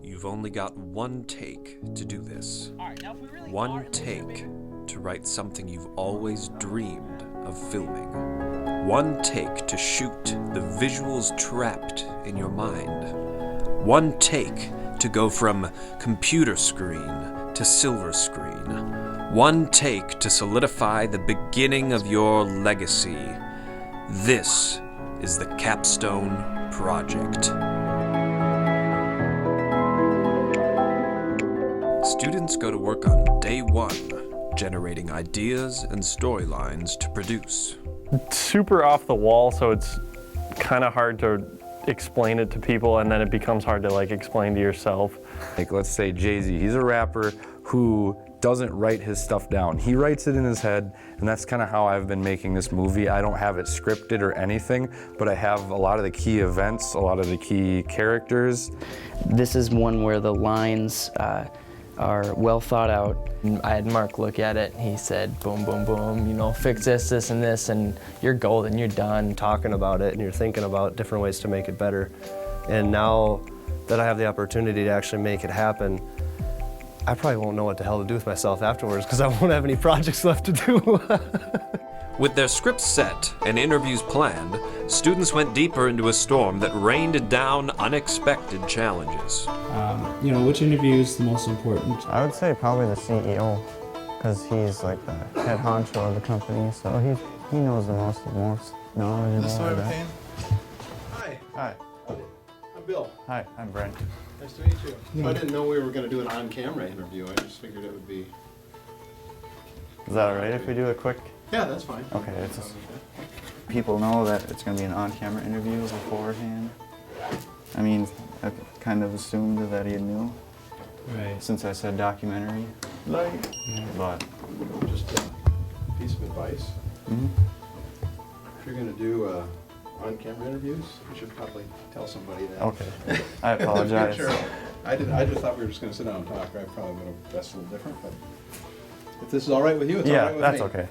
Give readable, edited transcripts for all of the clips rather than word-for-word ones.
You've only got one take to do this. One take to write something you've always dreamed of filming. One take to shoot the visuals trapped in your mind. One take to go from computer screen to silver screen. One take to solidify the beginning of your legacy. This is the Capstone Project. Students go to work on day one, generating ideas and storylines to produce. It's super off the wall, so it's kind of hard to explain it to people, and then it becomes hard to explain to yourself. Like, let's say Jay-Z, he's a rapper who doesn't write his stuff down. He writes it in his head, and that's kind of how I've been making this movie. I don't have it scripted or anything, but I have a lot of the key events, a lot of the key characters. This is one where the lines are well thought out. I had Mark look at it, and he said, boom, boom, boom, you know, fix this, this, and this, and you're golden, you're done. Talking about it, and you're thinking about different ways to make it better. And now that I have the opportunity to actually make it happen, I probably won't know what the hell to do with myself afterwards, because I won't have any projects left to do. With their scripts set and interviews planned, students went deeper into a storm that rained down unexpected challenges. You know, which interview is the most important? I would say probably the CEO, because he's like the head honcho of the company, so he knows the most knowledge about that. Hi. Hi. I'm Bill. Hi, I'm Brent. Nice to meet you. I didn't know we were going to do an on-camera interview. I just figured it would be... Is that all right if we do a quick? Yeah, that's fine. Okay, it's just, people know that it's going to be an on-camera interview beforehand. I mean, I kind of assumed that he knew. Right. Since I said documentary. But. Just a piece of advice. If you're going to do on-camera interviews, you should probably tell somebody that. Okay. I apologize. Sure. I just thought we were just going to sit down and talk. I probably would have guessed a little different, but if this is all right with you, it's all right with me. Yeah, that's okay.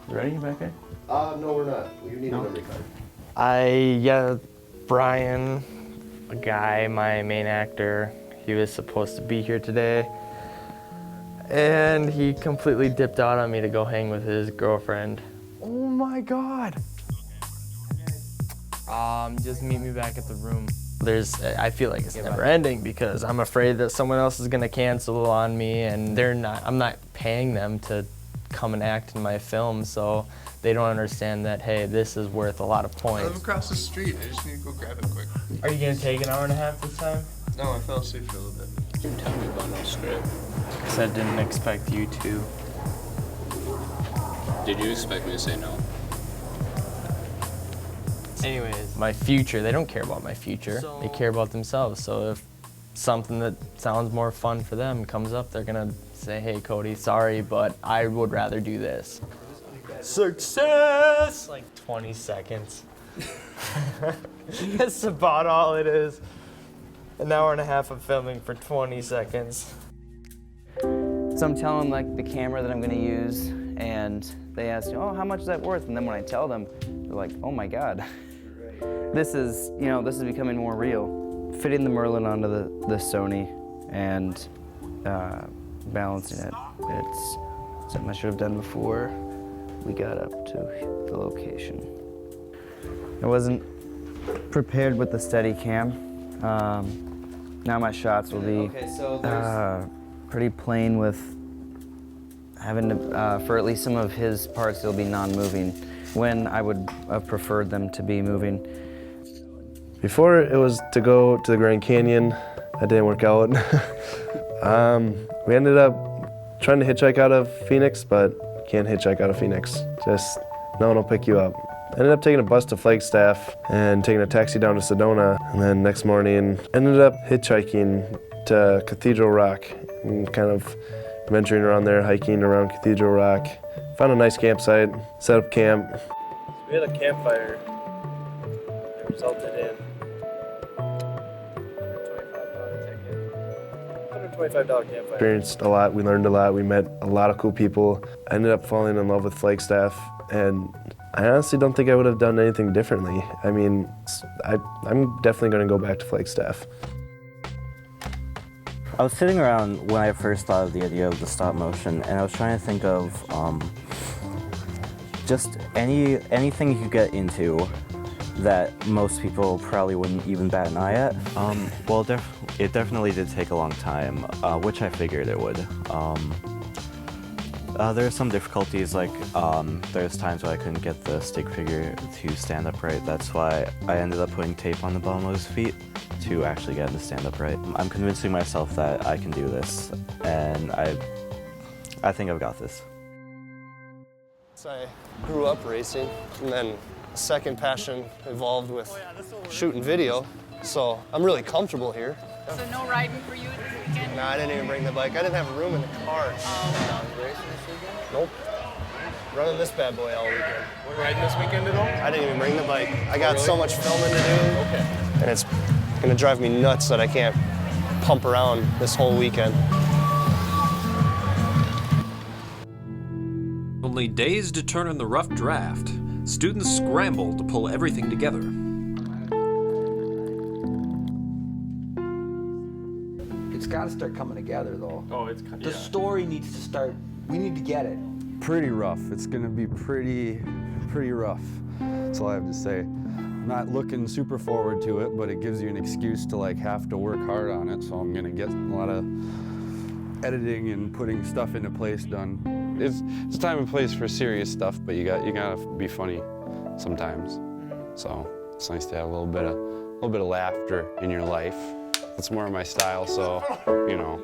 You ready back there? No, we're not. You need a memory card. Brian, a guy, my main actor, he was supposed to be here today, and he completely dipped out on me to go hang with his girlfriend. Oh my God. Just meet me back at the room. I feel like it's never ending because I'm afraid that someone else is gonna cancel on me, and I'm not paying them to come and act in my film, so they don't understand that, hey, this is worth a lot of points. I live across the street. I just need to go grab it quick. Are you gonna take an hour and a half this time? No, I fell asleep for a little bit. You tell me about no script. Because I didn't expect you to. Did you expect me to say no? Anyways, my future, they don't care about my future. They care about themselves. So if something that sounds more fun for them comes up, they're gonna say, hey, Cody, sorry, but I would rather do this. Success! Like 20 seconds. That's about all it is. An hour and a half of filming for 20 seconds. So I'm telling them the camera that I'm gonna use, and they ask, oh, how much is that worth? And then when I tell them, they're like, oh my God. This is becoming more real. Fitting the Merlin onto the Sony and balancing it. It's something I should have done before we got up to the location. I wasn't prepared with the Steadicam. Now my shots will be pretty plain with having to, for at least some of his parts, they'll be non-moving, when I would have preferred them to be moving. Before it was to go to the Grand Canyon, that didn't work out. We ended up trying to hitchhike out of Phoenix, but can't hitchhike out of Phoenix. Just, no one will pick you up. Ended up taking a bus to Flagstaff and taking a taxi down to Sedona, and then next morning ended up hitchhiking to Cathedral Rock and kind of venturing around there, hiking around Cathedral Rock. Found a nice campsite, set up camp. We had a campfire that resulted in $125 campfire. Experienced a lot, we learned a lot, we met a lot of cool people. I ended up falling in love with Flagstaff, and I honestly don't think I would have done anything differently. I mean, I'm definitely going to go back to Flagstaff. I was sitting around when I first thought of the idea of the stop motion, and I was trying to think of just anything you could get into that most people probably wouldn't even bat an eye at. Well, it definitely did take a long time, which I figured it would. There are some difficulties, like there's times where I couldn't get the stick figure to stand up right. That's why I ended up putting tape on the bottom of his feet to actually get him to stand up right. I'm convincing myself that I can do this, and I think I've got this. I grew up racing, and then a second passion evolved with shooting video, so I'm really comfortable here. So no riding for you this weekend? No, I didn't even bring the bike. I didn't have room in the car. Nope. Running this bad boy all weekend. We're riding this weekend at all? I didn't even bring the bike. I got so much filming to do. Okay. And it's gonna drive me nuts that I can't pump around this whole weekend. Only days to turn in the rough draft, students scramble to pull everything together. It's got to start coming together, though. Oh, it's kind of. The story needs to start. We need to get it. Pretty rough. It's gonna be pretty rough. That's all I have to say. I'm not looking super forward to it, but it gives you an excuse to like have to work hard on it. So I'm gonna get a lot of editing and putting stuff into place done. It's time and place for serious stuff, but you gotta be funny sometimes. So it's nice to have a little bit of laughter in your life. That's more of my style. So you know,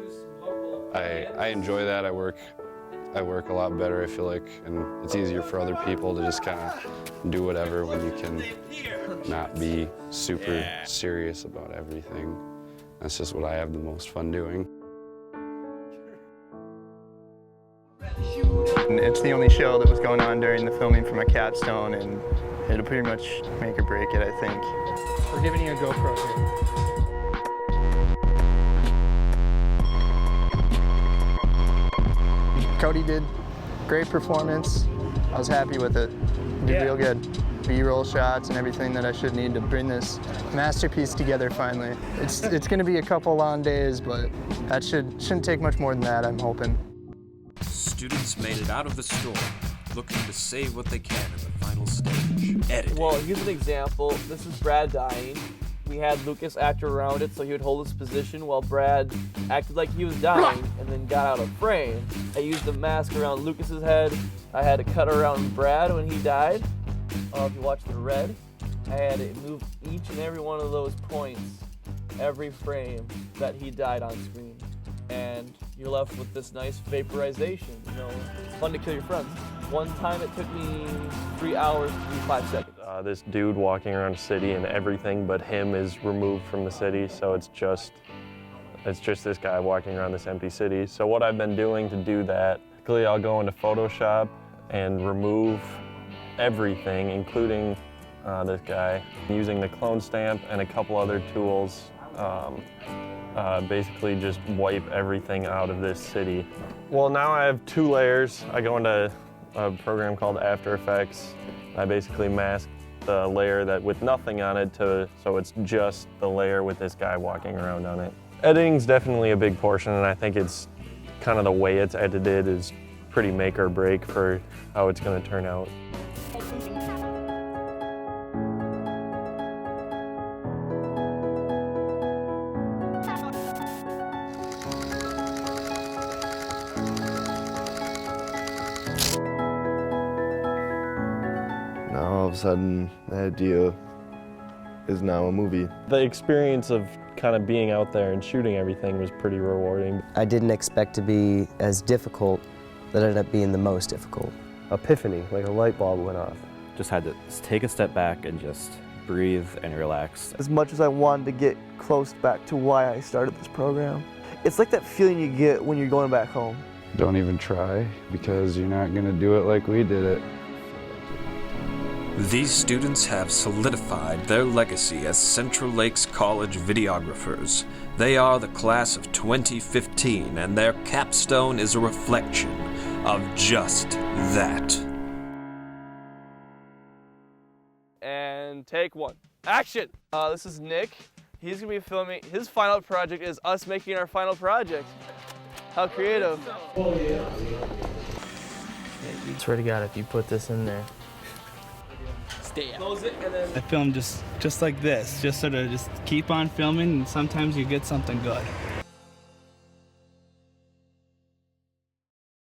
I enjoy that. I work a lot better, I feel like, and it's easier for other people to just kind of do whatever when you can not be super serious about everything. That's just what I have the most fun doing. And it's the only show that was going on during the filming for my Capstone, and it'll pretty much make or break it, I think. We're giving you a GoPro here. Cody did great performance. I was happy with it. Did real good. B-roll shots and everything that I should need to bring this masterpiece together finally. It's going to be a couple long days, but that shouldn't take much more than that, I'm hoping. Students made it out of the storm, looking to save what they can in the final stage. Editing. Well, here's an example. This is Brad dying. We had Lucas act around it so he would hold his position while Brad acted like he was dying and then got out of frame. I used the mask around Lucas's head. I had to cut around Brad when he died. If you watch the red, I had to move each and every one of those points, every frame that he died on screen. And you're left with this nice vaporization. You know, it's fun to kill your friends. One time it took me 3 hours to do 5 seconds. This dude walking around a city and everything but him is removed from the city, so it's just this guy walking around this empty city. So what I've been doing to do that, typically I'll go into Photoshop and remove everything, including this guy, using the clone stamp and a couple other tools. Basically just wipe everything out of this city. Well, now I have 2 layers. I go into a program called After Effects. I basically mask the layer that with nothing on it so it's just the layer with this guy walking around on it. Editing's definitely a big portion, and I think it's kind of the way it's edited is pretty make or break for how it's going to turn out. All of a sudden, the idea is now a movie. The experience of kind of being out there and shooting everything was pretty rewarding. I didn't expect to be as difficult, that ended up being the most difficult. Epiphany, like a light bulb went off. Just had to take a step back and just breathe and relax. As much as I wanted to get close back to why I started this program, it's like that feeling you get when you're going back home. Don't even try, because you're not gonna do it like we did it. These students have solidified their legacy as Central Lakes College videographers. They are the class of 2015, and their capstone is a reflection of just that. And take 1. Action! This is Nick. He's gonna be filming, his final project is us making our final project. How creative. I swear to God, if you put this in there. Stay out. Close it and then... I film just like this, just sort of just keep on filming, and sometimes you get something good.